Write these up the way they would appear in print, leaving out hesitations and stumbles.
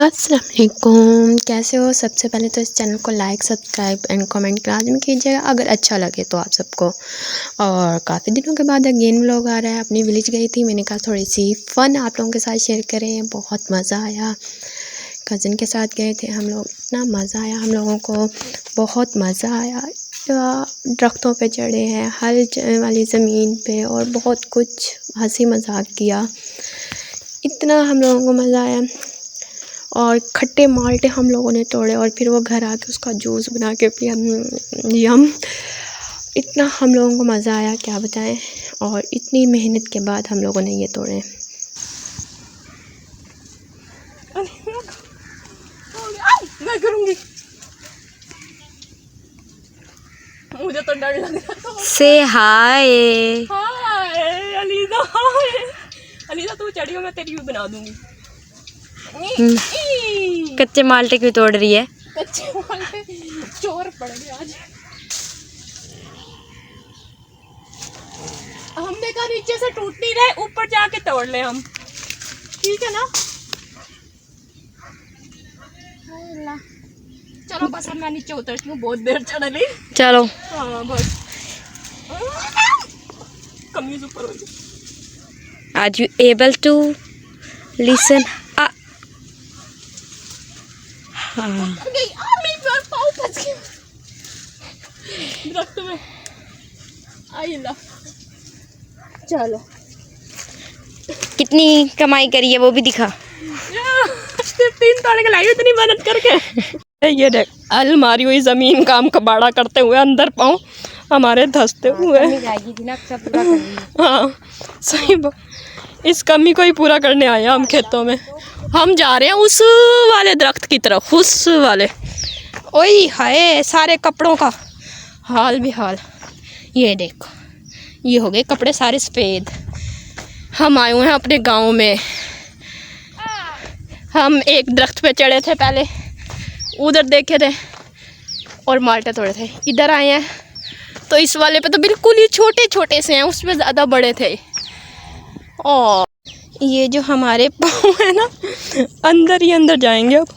अस्सलाम वालेकुम, कैसे हो। सबसे पहले तो इस चैनल को लाइक सब्सक्राइब एंड कमेंट लाजमी कीजिएगा अगर अच्छा लगे तो आप सबको। और काफ़ी दिनों के बाद अगेन व्लॉग आ रहा है। अपनी विलेज गई थी, मैंने कहा थोड़ी सी फ़न आप लोगों के साथ शेयर करें। बहुत मज़ा आया, कज़न के साथ गए थे हम लोग। इतना मज़ा आया हम लोगों को, बहुत मज़ा आया। दरख्तों पे चढ़े हैं, हल वाली ज़मीन पे, और बहुत कुछ हंसी मजाक किया। इतना हम लोगों को मज़ा आया। और खट्टे माल्टे हम लोगों ने तोड़े और फिर वो घर आके उसका जूस बना के पिया। यम, इतना हम लोगों को मज़ा आया क्या बताएं। और इतनी मेहनत के बाद हम लोगों ने ये तोड़े। मैं करूंगी, मुझे तो डर लग रहा है। से हाय हाय अलीजा, हाय अलीजा, तू चढ़ी हो, मैं तेरी भी बना दूंगी। कच्चे माल्टे क्यों तोड़ रही है? कच्चे माल्टे चोर पड़ गए आज। हमने कहा नीचे से टूट नहीं रहे, ऊपर जाके तोड़ ले हम, ठीक है ना। चलो बस अब मैं नीचे उतरती हूँ, बहुत देर चढ़ ली। चलो हाँ बस, कमीज ऊपर हो गई। Are you able to listen? हाँ, मेरी पाँव फंस गया दरख्त में। आई ला, चलो कितनी कमाई करी है वो भी दिखा। सिर्फ 3 तोड़ के लाई हूँ, इतनी मेहनत करके। ये देख, अलमारी हुई जमीन का हम कबाड़ा करते हुए अंदर पाँव हमारे धंसते हुए। हाँ सही बात, इस कमी को ही पूरा करने आए हम खेतों में। हम जा रहे हैं उस वाले दरख्त की तरफ, उस वाले। ओए हाय, सारे कपड़ों का हाल बेहाल। ये देखो, ये हो गए कपड़े सारे सफ़ेद। हम आए हुए हैं अपने गांव में। हम एक दरख्त पे चढ़े थे पहले, उधर देखे थे और माल्टे तोड़े थे। इधर आए हैं तो इस वाले पे तो बिल्कुल ही छोटे छोटे से हैं, उसमें ज़्यादा बड़े थे। और ये जो हमारे पाँव है ना, अंदर ही अंदर जाएंगे अब।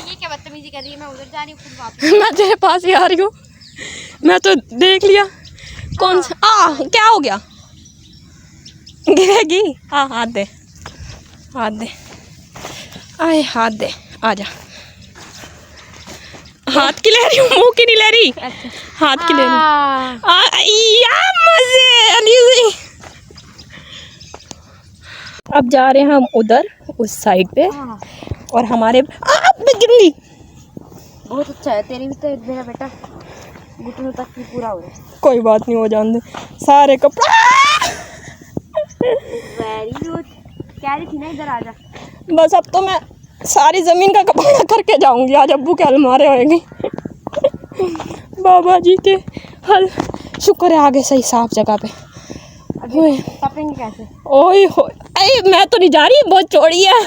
ये क्या बदतमीजी कर रही है? मैं उधर जा रही हूँ, खुद वापस। मैं तेरे पास ही आ रही हूँ। मैं तो देख लिया कौन सा। क्या हो गया? गिरेगी। हाँ हाथ दे, हाथ दे, आए हाथ दे, आजा। हाथ की ले रही हूँ, मुंह की नहीं ले रही। अच्छा। हाथ की ले रही। मजे अली। अब जा रहे हैं हम उधर उस साइड पे। और हमारे गिरनी बहुत अच्छा है। तेरी भी तो मेरा बेटा घुटनों तक ही पूरा हो गया। कोई बात नहीं, हो जान दे। सारे कपड़े वेरी गुड। कह रही थी ना इधर आजा। बस अब तो मैं सारी जमीन का कपड़ा करके जाऊंगी। आज अब्बू के अलमारे होएंगे। बाबा जी के हल, शुक्र है आगे सही साफ जगह पे। तपेंगे कैसे? ओए हो, मैं तो नहीं जा रही, बहुत चौड़ी है।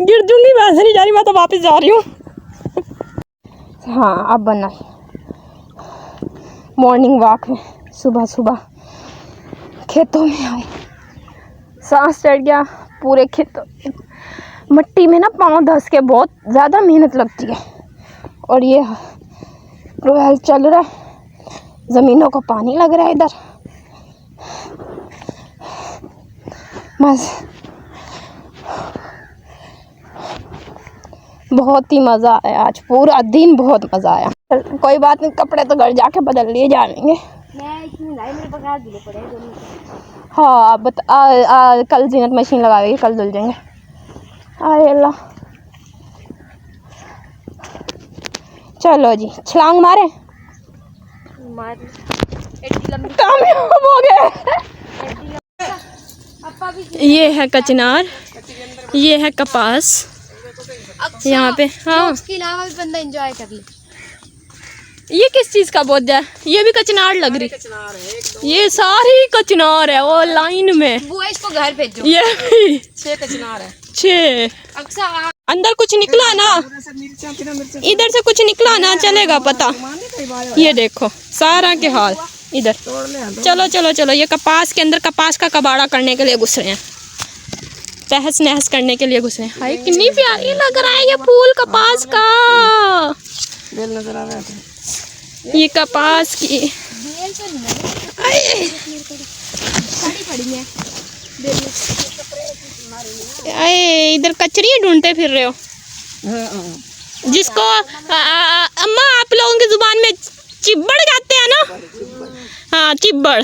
गिर दूंगी, वैसे नहीं जा रही, मैं तो वापस जा रही हूँ। हाँ अब बना मॉर्निंग वॉक में, सुबह सुबह खेतों में आए। सांस चढ़ गया पूरे खेतों। मिट्टी में ना पाँव धंस के बहुत ज़्यादा मेहनत लगती है। और ये रोयल चल रहा है, ज़मीनों को पानी लग रहा है इधर। बस बहुत ही मज़ा आया आज, पूरा दिन बहुत मज़ा आया। कोई बात नहीं, कपड़े तो घर जाके बदल लिए जाएंगे। हाँ कल जीनत मशीन लगाएगी, कल धुल जाएंगे। आए अल्लाह, चलो जी छलांग मारे, कामयाब हो गए। ये है कचनार, ये है कपास यहाँ पे। हाँ उसके अलावा भी बंदा एंजॉय कर ले। ये किस चीज का पौधा है? ये भी कचनार लग रही। ये सारी कचनार है वो लाइन में। बुआ इसको घर भेजो। ये भी 6 कचनार है। 6 अक्सर अंदर कुछ निकला ना, इधर से कुछ निकला ना, चलेगा पता। ये देखो सारा के हाल इधर। चलो चलो चलो, ये कपास के अंदर कपास का कबाड़ा करने के लिए घुस रहे हैं। तहस नहस करने के लिए घुसे। हाय कितनी प्यारी लग रहा है ये फूल कपास का। बेल नजर आ रहा है। ये कपास की अरे इधर कचरी ढूंढते फिर रहे हो जिसको अम्मा आप लोगों की जुबान में चिब्बड़ कहते हैं ना। हाँ चिब्बड़।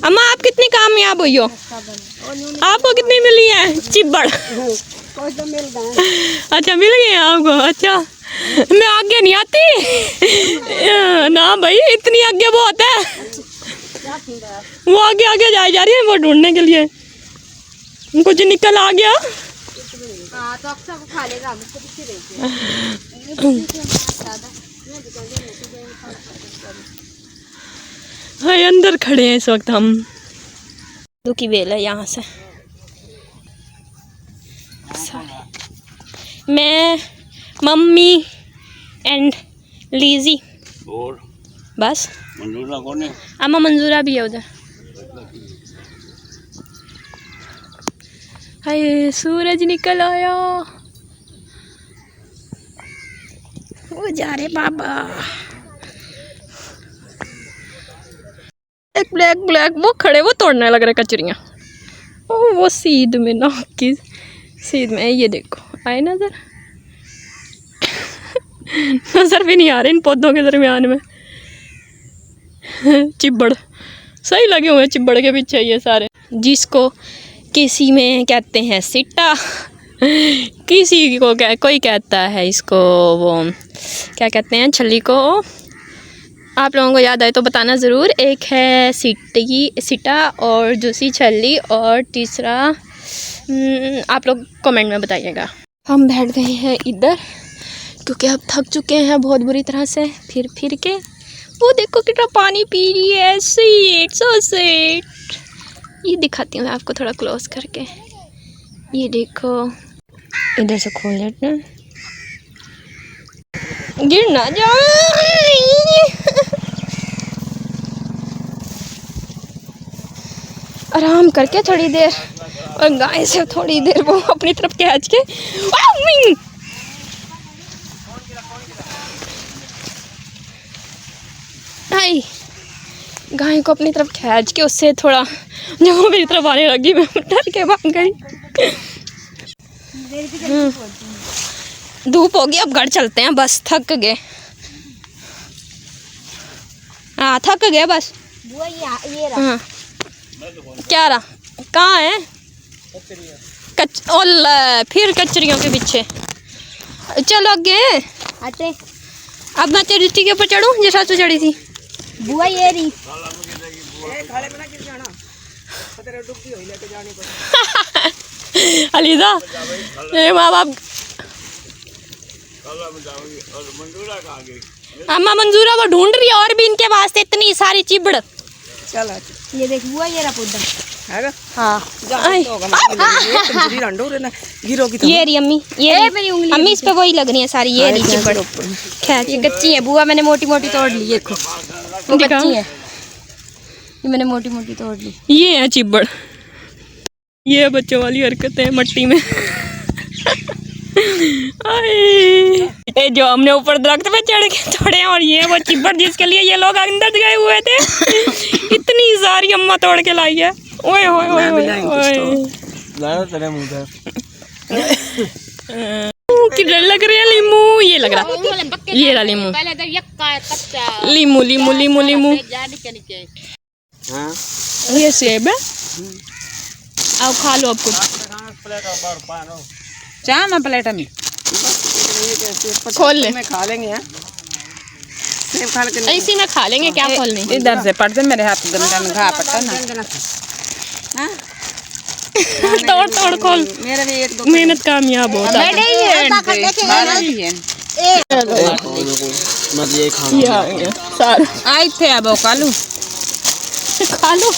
अम्मा आप कितनी कामयाब हुई हो, आपको कितनी मिली है चिब्बड़? अच्छा मिल गए आपको। अच्छा मैं आगे नहीं आती ना भाई, इतनी आगे बहुत है। वो आगे आगे जा रही है वो ढूंढने के लिए। कुछ निकल आ गया। तो अक्सर को खा लेगा, मुझको पीछे रही हाय अंदर खड़े हैं इस वक्त हम। दुखी वेल है यहाँ से। मैं मम्मी एंड लीजी और बस। मंजूरा कौन है? अम्मा मंजूरा भी है उधर। हाय सूरज निकल आया। वो जा रहे बाबा। एक ब्लैक ब्लैक वो खड़े वो तोड़ने लग रहे कचरियाँ। ओ वो सीध में ना की सीध में ये देखो आए नजर। नजर भी नहीं आ रहे इन पौधों के दरमियान में। चिब्बड़ सही लगे हुए चिब्बड़ के पीछे ये सारे, जिसको किसी में कहते हैं सिट्टा, किसी को कोई कहता है इसको वो क्या कहते हैं छल्ली को। आप लोगों को याद आए तो बताना ज़रूर। एक है सिट्टा और दूसरी छल्ली और तीसरा आप लोग कमेंट में बताइएगा। हम बैठ गए हैं इधर क्योंकि अब थक चुके हैं बहुत बुरी तरह से फिर के। वो देखो कितना पानी पी रही है। Sweet so sweet. ये दिखाती हूँ मैं आपको थोड़ा क्लोज करके। ये देखो इधर से खोल लेते हैं, गिर ना जाए। आराम करके थोड़ी देर और गाय से थोड़ी देर वो अपनी तरफ खींच के। हाय गाय को अपनी तरफ खींच के उससे थोड़ा जब वो मेरी तरफ आने लगी मैं डर के भाग गई। धूप होगी अब घर चलते हैं बस, थक गए। हाँ थक गए बस। ये रहा। हाँ क्या रहा कहाँ है ओला फिर कचरियों के पीछे। चलो आगे। आते अब मैं तेरी के ऊपर चढ़ूँ जैसा तू चढ़ी थी। बुआ ये रही। अलीजा माँ बाप अम्मा मंजूरा वो ढूंढ रही है और भी इनके वास्ते इतनी सारी चिबड़। चल ये देख बुआ ये रहा पौधा। हैगा हाँ गिरो की ये रही अम्मी, ये मेरी उंगली अम्मी इस पे वही लग रही है सारी। ये रही चिबड़ खैर ये कच्ची है बुआ, मैंने मोटी मोटी तोड़ ली। देखो वो कच्ची है, ये मैंने मोटी मोटी तोड़ ली। ये है चिबड़। ये बच्चों वाली हरकतें मट्टी में। ये जो हमने ऊपर दरख्त पे चढ़ के तोड़े और ये वो चिब्बड़ जिसके लिए ये लोग अंदर गए हुए थे। इतनी सारी अम्मा तोड़ के लाई है। ओए ओए ओए ओए किधर लग रही है लीमू। ये लग रहा ये रहा लीमू लीमू लीमू लीमू लीमू। ये सेब है, आओ खा लो। अब कुछ चाह मैं प्लेट में खोल ले। में खा लेंगे। हैं सेब खा के इसी में खा लेंगे, क्या खोलने। इधर से पड़ दे मेरे हाथ में घा पड़ता ना। हां तोड़ तोड़ खोल। मेरा भी एक दो मेहनत कामयाब होता है। सारा आई थे अब खा लो खा लो।